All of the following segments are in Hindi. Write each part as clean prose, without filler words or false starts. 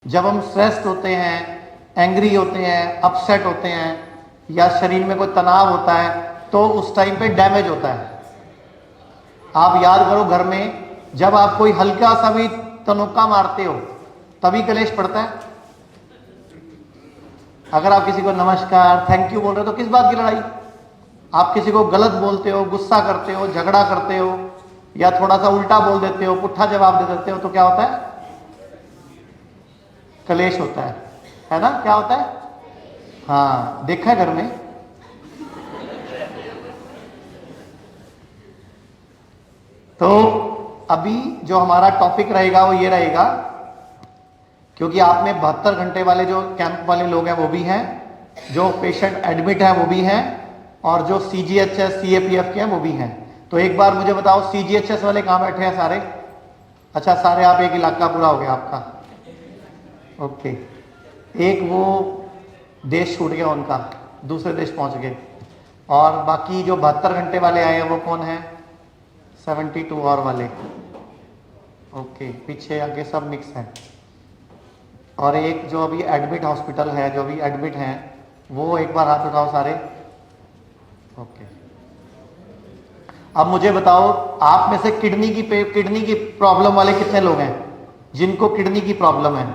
जब हम स्ट्रेस्ड होते हैं, एंग्री होते हैं, अपसेट होते हैं या शरीर में कोई तनाव होता है तो उस टाइम पे डैमेज होता है। आप याद करो घर में जब आप कोई हल्का सा भी तनुक्का मारते हो तभी कलेश पड़ता है। अगर आप किसी को नमस्कार थैंक यू बोल रहे हो तो किस बात की लड़ाई? आप किसी को गलत बोलते हो, गुस्सा करते हो, झगड़ा करते हो या थोड़ा सा उल्टा बोल देते हो, पुट्ठा जवाब दे देते हो तो क्या होता है? कलेश होता है ना? क्या होता है? हाँ, देखा है घर में। तो अभी जो हमारा टॉपिक रहेगा वो ये रहेगा, क्योंकि आप में 72 घंटे वाले जो कैंप वाले लोग हैं वो भी हैं, जो पेशेंट एडमिट है वो भी हैं और जो CGHS CAPF के हैं वो भी हैं। तो एक बार मुझे बताओ CGHS वाले कहाँ बैठे हैं सारे? अच्छा, सारे आप, एक इलाका पूरा हो गया आपका। ओके, एक वो देश छूट गया उनका, दूसरे देश पहुंच गए, और बाकी जो 72 घंटे वाले आए हैं वो कौन है? 72 और वाले। ओके, पीछे आगे सब मिक्स है। और एक जो अभी एडमिट हॉस्पिटल है, जो अभी एडमिट हैं वो एक बार हाथ उठाओ सारे। ओके, अब मुझे बताओ आप में से किडनी की प्रॉब्लम वाले कितने लोग हैं जिनको किडनी की प्रॉब्लम है?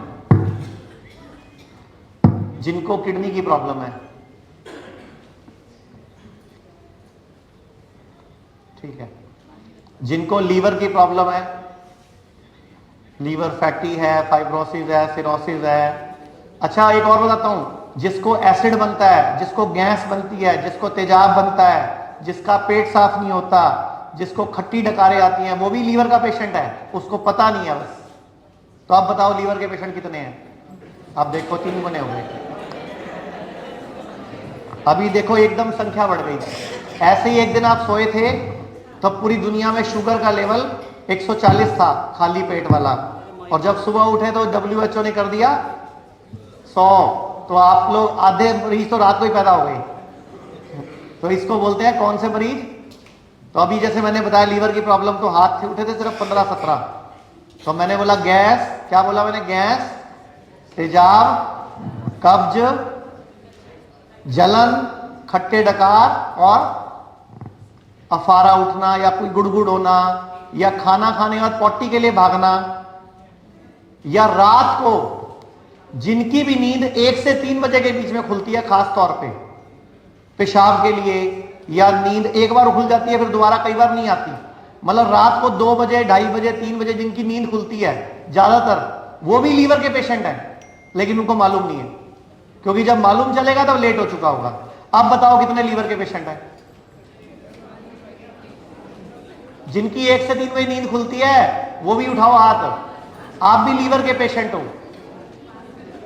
जिनको किडनी की प्रॉब्लम है, ठीक है। जिनको लीवर की प्रॉब्लम है, लीवर फैटी है, फाइब्रोसिस है, सिरोसिस है। अच्छा, एक और बताता हूं, जिसको एसिड बनता है, जिसको गैस बनती है, जिसको तेजाब बनता है, जिसका पेट साफ नहीं होता, जिसको खट्टी डकारें आती हैं, वो भी लीवर का पेशेंट है, उसको पता नहीं है बस। तो आप बताओ लीवर के पेशेंट कितने हैं? आप देखो 3 गुने हो गए। अभी देखो एकदम संख्या बढ़ गई। ऐसे ही एक दिन आप सोए थे तो पूरी दुनिया में शुगर का लेवल 140 था, खाली पेट वाला, और जब सुबह उठे तो WHO ने कर दिया 100। तो आप लोग आधे मरीज तो रात को ही पैदा हो गए। तो इसको बोलते हैं कौन से मरीज? तो अभी जैसे मैंने बताया लीवर की प्रॉब्लम, तो हाथ से उठे थे सिर्फ 15-17। तो मैंने बोला गैस, क्या बोला मैंने? गैस, तेजाब, कब्ज, जलन, खट्टे डकार और अफारा उठना या कोई गुड़गुड़ होना या खाना खाने के बाद पॉटी के लिए भागना, या रात को जिनकी भी नींद 1 से 3 बजे के बीच में खुलती है, खास तौर पे पेशाब के लिए, या नींद एक बार खुल जाती है फिर दोबारा कई बार नहीं आती, मतलब रात को 2 बजे, 2:30 बजे, 3 बजे जिनकी नींद खुलती है ज्यादातर, वो भी लीवर के पेशेंट हैं, लेकिन उनको मालूम नहीं है, क्योंकि जब मालूम चलेगा तब लेट हो चुका होगा। अब बताओ कितने लीवर के पेशेंट हैं जिनकी 1 से 3 बजे नींद खुलती है? वो भी उठाओ हाथ। आप भी लीवर के पेशेंट हो,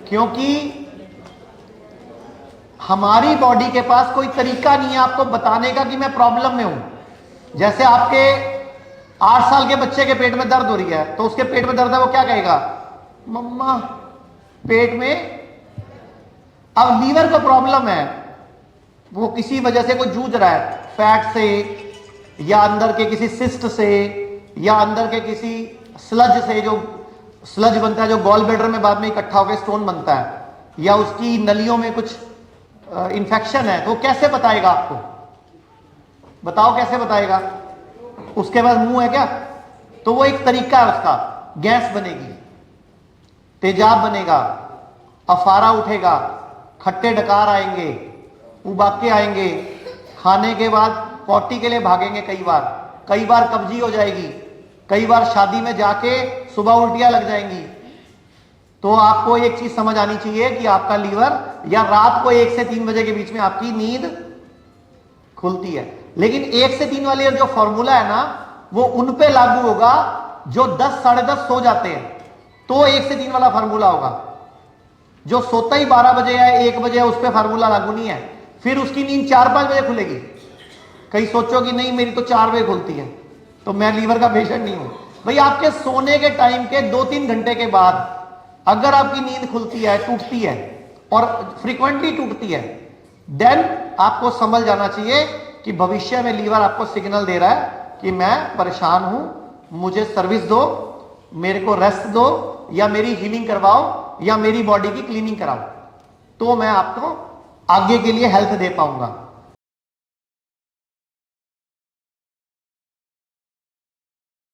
क्योंकि हमारी बॉडी के पास कोई तरीका नहीं है आपको बताने का कि मैं प्रॉब्लम में हूं। जैसे आपके 8 साल के बच्चे के पेट में दर्द हो रही है, तो उसके पेट में दर्द है, वो क्या कहेगा? मम्मा पेट में। अब लीवर को प्रॉब्लम है, वो किसी वजह से कोई जूझ रहा है, फैट से या अंदर के किसी सिस्ट से या अंदर के किसी स्लज से, जो स्लज बनता है जो गॉल ब्लैडर में बाद में इकट्ठा होकर स्टोन बनता है, या उसकी नलियों में कुछ इंफेक्शन है, तो कैसे बताएगा आपको? बताओ कैसे बताएगा? उसके पास मुंह है क्या? तो वो एक तरीका है उसका। गैस बनेगी, तेजाब बनेगा, अफारा उठेगा, खट्टे डकार आएंगे, उबाके आएंगे, खाने के बाद पॉटी के लिए भागेंगे, कई बार कब्जी हो जाएगी, कई बार शादी में जाके सुबह उल्टियां लग जाएंगी। तो आपको एक चीज समझ आनी चाहिए कि आपका लीवर, या रात को 1 से 3 बजे के बीच में आपकी नींद खुलती है, लेकिन 1 से 3 वाले जो फॉर्मूला है ना, वो उन पे लागू होगा जो 10 साढ़े 10 सो जाते हैं, तो 1 से 3 वाला फॉर्मूला होगा। जो सोता ही 12 बजे है, 1 बजे है, उस पर फॉर्मूला लागू नहीं है। फिर उसकी नींद 4-5 बजे खुलेगी। कहीं सोचो कि नहीं मेरी तो 4 बजे खुलती है, तो मैं लीवर का पेशेंट नहीं हूं। भाई आपके सोने के टाइम के 2-3 घंटे के बाद अगर आपकी नींद खुलती है, टूटती है और फ्रीक्वेंटली टूटती है, देन आपको समझ जाना चाहिए कि भविष्य में लीवर आपको सिग्नल दे रहा है कि मैं परेशान हूं, मुझे सर्विस दो, मेरे को रेस्ट दो, या मेरी हीलिंग करवाओ या मेरी बॉडी की क्लीनिंग कराओ, तो मैं आपको आगे के लिए हेल्थ दे पाऊंगा।